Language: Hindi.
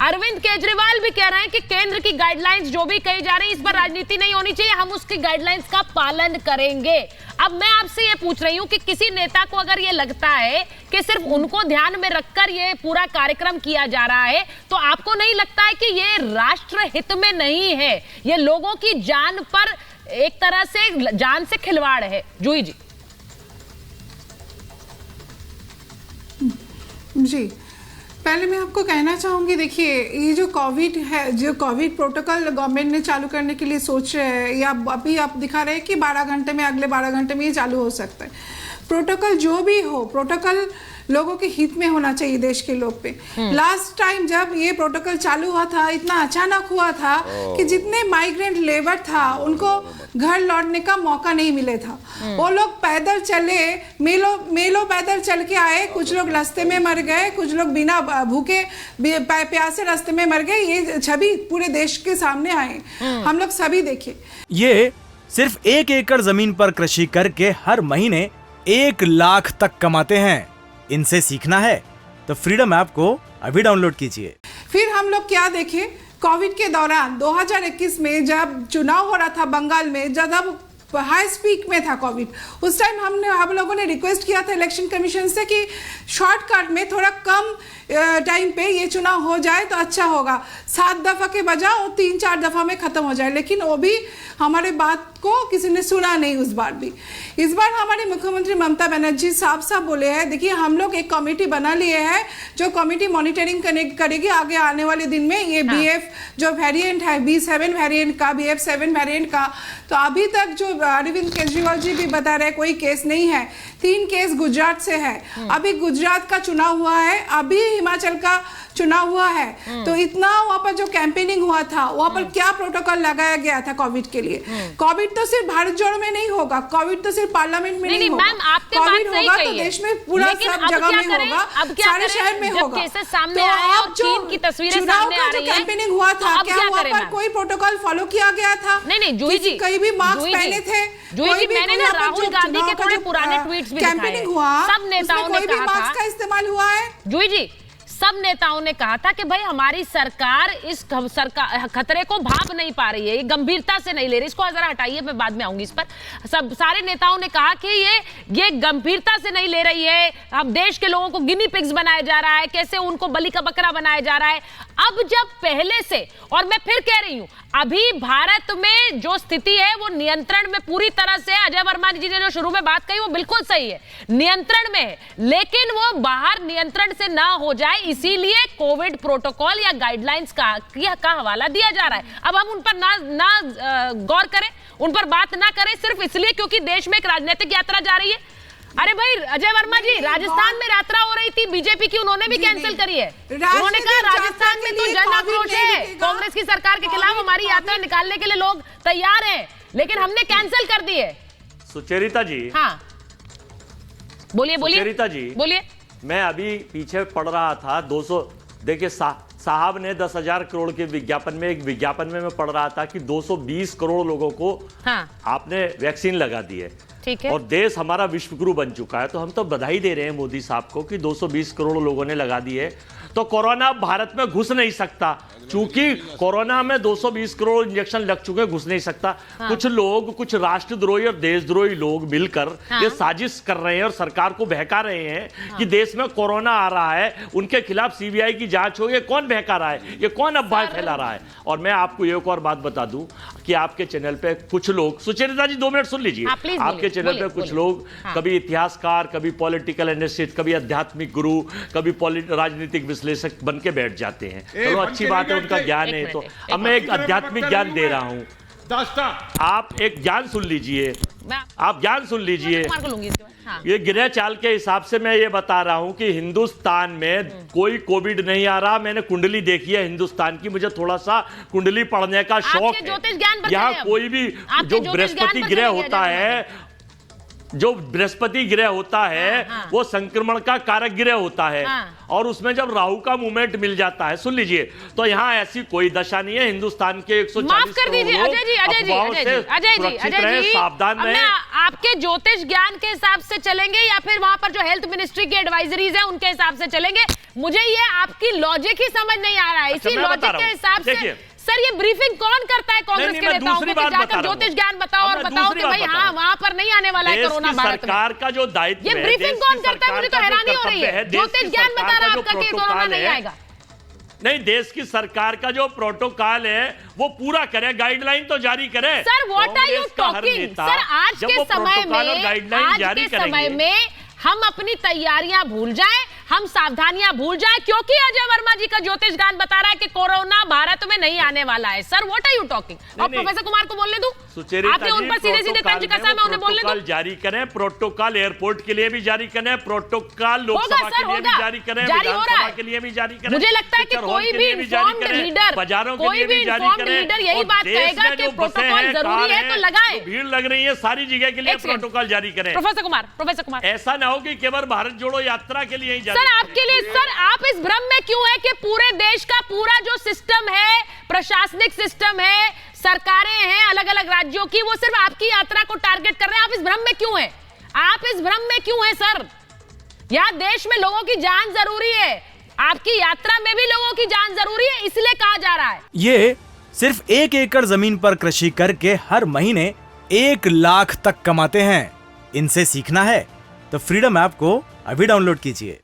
अरविंद केजरीवाल भी कह रहे हैं कि केंद्र की गाइडलाइंस जो भी कही जा रही है इस पर राजनीति नहीं होनी चाहिए, हम उसकी गाइडलाइंस का पालन करेंगे। अब मैं आपसे ये पूछ रही हूं कि किसी नेता को अगर ये लगता है कि सिर्फ उनको ध्यान में रखकर ये पूरा कार्यक्रम किया जा रहा है, तो आपको नहीं लगता है कि ये राष्ट्र हित में नहीं है, ये लोगों की जान पर एक तरह से जान से खिलवाड़ है? जूही जी। जी, पहले मैं आपको कहना चाहूँगी, देखिए ये जो कोविड है, जो कोविड प्रोटोकॉल गवर्नमेंट ने चालू करने के लिए सोच रहे हैं, या अभी आप दिखा रहे हैं कि 12 घंटे में, अगले 12 घंटे में ये चालू हो सकता है। प्रोटोकॉल जो भी हो, प्रोटोकॉल लोगों के हित में होना चाहिए, देश के लोग पे। लास्ट टाइम जब ये प्रोटोकॉल चालू हुआ था, इतना अचानक हुआ था कि जितने माइग्रेंट लेबर था उनको घर लौटने का मौका नहीं मिले था। वो लोग पैदल चले, मेलों पैदल चल के आए, कुछ लोग रास्ते में मर गए, कुछ लोग बिना भूखे प्यासे रास्ते में मर गए। ये छवि पूरे देश के सामने आए, हम लोग सभी देखे। ये सिर्फ 1 एकड़ जमीन पर कृषि करके हर महीने 1 लाख तक कमाते हैं। इनसे सीखना है तो फ्रीडम ऐप को अभी डाउनलोड कीजिए। फिर हम लोग क्या देखे, कोविड के दौरान 2021 में जब चुनाव हो रहा था बंगाल में, जब हाई स्पीक में था कोविड, उस टाइम हम लोगों ने रिक्वेस्ट किया था इलेक्शन कमीशन से कि शॉर्टकट में थोड़ा कम टाइम पे ये चुनाव हो जाए तो अच्छा होगा। 7 दफा के बजाय वो 3-4 दफा में खत्म हो जाए, लेकिन वो भी हमारे बात को किसी ने सुना नहीं उस बार भी। इस बार हमारे मुख्यमंत्री ममता बनर्जी साफ साफ बोले हैं, देखिए हम लोग एक कमेटी बना लिए हैं जो कमेटी मॉनिटरिंग करेगी आगे आने वाले दिन में। ये BF जो वेरिएंट है, B7 वेरिएंट का, BF7 वेरिएंट का, तो अभी तक जो अरविंद केजरीवाल जी भी बता रहे कोई केस नहीं है। 3 केस गुजरात से है। अभी गुजरात का चुनाव हुआ है, अभी हिमाचल का चुनाव हुआ है, तो इतना वहां पर जो कैंपेनिंग हुआ था, वहां पर क्या प्रोटोकॉल लगाया गया था कोविड के लिए। कोविड तो सिर्फ भारत जोड़ो में नहीं होगा, कोविड तो सिर्फ पार्लियामेंट में नहीं होगा, कोविड होगा तो देश में पूरा सब जगह में होगा, सारे शहर में होगा। तो अब जो चुनाव का जो कैंपेनिंग हुआ था, क्या वहां पर कोई प्रोटोकॉल फॉलो किया गया था? नहीं जूही जी, कहीं भी मास्क पहने थे? जूही जी, मैंने ना राहुल गांधी के थोड़े पुराने ट्वीट्स भी दिखाए, कैंपेनिंग हुआ, सब नेताओं ने कहा था, मास्क का इस्तेमाल हुआ है? जूही जी, सब नेताओं ने कहा था कि भाई हमारी सरकार इस खतरे को भाप नहीं पा रही है, ये गंभीरता से नहीं ले रही। इसको जरा हटाइए, मैं बाद में आऊंगी इस पर। सब सारे नेताओं ने कहा कि ये गंभीरता से नहीं ले रही है, अब देश के लोगों को गिनी पिग्स बनाया जा रहा है, कैसे उनको बलि का बकरा बनाया जा रहा है। अब जब पहले से, और मैं फिर कह रही हूं, अभी भारत में जो स्थिति है वो नियंत्रण में पूरी तरह से, अजय वर्मा जी ने जो शुरू में बात कही वो बिल्कुल सही है, नियंत्रण में है, लेकिन वो बाहर नियंत्रण से ना हो जाए, इसीलिए कोविड प्रोटोकॉल या गाइडलाइंस का हवाला दिया जा रहा है। अब हम उन पर ना गौर करें, उन पर बात ना करें सिर्फ इसलिए क्योंकि देश में एक राजनीतिक यात्रा जा रही है। अरे भाई अजय वर्मा जी, राजस्थान में यात्रा हो रही थी बीजेपी की, उन्होंने भी कैंसिल करी है। उन्होंने कहा राजस्थान में तो जन आक्रोश है, कांग्रेस की सरकार के खिलाफ हमारी यात्रा निकालने के लिए लोग तैयार हैं, लेकिन हमने कैंसिल कर दी है। सुचेरिता जी, हाँ बोलिए सुचेरिता जी, बोलिए। मैं अभी पीछे पढ़ रहा था 200, देखिए साहब ने 10,000 करोड़ के विज्ञापन में, एक विज्ञापन में मैं पढ़ रहा था कि 220 करोड़ लोगों को आपने वैक्सीन लगा दी है, ठीक है, और देश हमारा विश्व गुरु बन चुका है। तो हम तो बधाई दे रहे हैं मोदी साहब को कि 220 करोड़ लोगों ने लगा दी है। तो कोरोना भारत में घुस नहीं सकता, चूंकि कोरोना में 220 करोड़ इंजेक्शन लग चुके, घुस नहीं सकता। कुछ लोग, कुछ राष्ट्रद्रोही और देशद्रोही लोग मिलकर ये साजिश कर रहे हैं और सरकार को बहका रहे हैं कि देश में कोरोना आ रहा है, उनके खिलाफ CBI की जांच हो। ये कौन बहका रहा है, ये कौन अफवाह फैला रहा है? और मैं आपको एक और बात बता दूं कि आपके चैनल पे कुछ लोग, सुचेरिता जी 2 मिनट सुन लीजिए, आपके चैनल पे कुछ लोग कभी इतिहासकार, कभी पॉलिटिकल एनालिस्ट, कभी आध्यात्मिक गुरु, कभी राजनीतिक विश्लेषक बन के बैठ जाते हैं। चलो अच्छी बात है, उनका ज्ञान है। तो अब मैं एक आध्यात्मिक ज्ञान दे रहा हूं, आप एक ज्ञान सुन लीजिए, आप ज्ञान सुन लीजिए। ये गृह चाल के हिसाब से मैं ये बता रहा हूं कि हिंदुस्तान में कोई कोविड नहीं आ रहा। मैंने कुंडली देखी है हिंदुस्तान की, मुझे थोड़ा सा कुंडली पढ़ने का शौक है। यहाँ कोई भी जो बृहस्पति ग्रह होता है, जो बृहस्पति ग्रह होता है वो संक्रमण का कारक ग्रह होता है, और उसमें जब राहु का मूवमेंट मिल जाता है, सुन लीजिए, तो यहाँ ऐसी कोई दशा नहीं है। हिंदुस्तान के 140 माफ कर दीजिए अजय जी, सावधान रहे। आपके ज्योतिष ज्ञान के हिसाब से चलेंगे या फिर वहां पर जो हेल्थ मिनिस्ट्री की एडवाइजरीज है उनके हिसाब से चलेंगे? मुझे ये आपकी लॉजिक ही समझ नहीं आ रहा है। इसी लॉजिक के हिसाब से सर ये ब्रीफिंग कौन करता है कांग्रेस के नेताओं को कि जाकर ज्योतिष ज्ञान बताओ और बताओ कि भाई हाँ वहां पर नहीं आने वाला है कोरोना भारत में? सरकार का जो दायित्व ये ब्रीफिंग कौन करता है? मुझे तो हैरानी हो रही है। ज्योतिष ज्ञान बता रहा है आपका कि कोरोना नहीं आएगा। नहीं, देश की सरकार का जो प्रोटोकॉल है वो पूरा करे, गाइडलाइन तो जारी करे। Sir what are you talking? Sir आज के समय में हम अपनी तैयारियां भूल जाएं, हम सावधानियां भूल जाएं, क्योंकि अजय वर्मा जी का ज्योतिष ज्ञान बता रहा है कि कोरोना भारत में नहीं आने वाला है। Sir what are you talking? और प्रोफेसर कुमार को बोलने दूं, आपने उन पर सीधे सीधे तंज कसा, मैं उन्हें बोलने दूं। जारी करें प्रोटोकॉल, एयरपोर्ट के लिए भी जारी करें प्रोटोकॉल, लोकसभा के लिए भी जारी करें, विधानसभा के लिए भी जारी करें। मुझे लगता है कि कोई भी इन्फॉर्म्ड लीडर, बाजारों के कोई लिए भी भी जारी इन्फॉर्म्ड करें। लीडर यही बात कहेगा कि प्रोटोकॉल जरूरी है तो लगाए। भीड़ लग रही है सारी जगह के लिए प्रोटोकॉल जारी करें। प्रोफेसर कुमार, ऐसा ना हो कि केवल भारत जोड़ो यात्रा के लिए ही जारी। सर आपके लिए, सर आप इस भ्रम में क्यों है कि पूरे देश का पूरा जो सिस्टम है, प्रशासनिक सिस्टम है, सरकारें हैं अलग अलग राज्यों की, वो सिर्फ आपकी यात्रा को टारगेट कर रहे हैं? आप इस भ्रम में क्यों हैं? आप इस भ्रम में क्यों हैं सर? यहाँ देश में लोगों की जान जरूरी है, आपकी यात्रा में भी लोगों की जान जरूरी है, इसलिए कहा जा रहा है। ये सिर्फ 1 एकड़ जमीन पर कृषि करके हर महीने 1 लाख तक कमाते हैं। इनसे सीखना है तो फ्रीडम ऐप को अभी डाउनलोड कीजिए।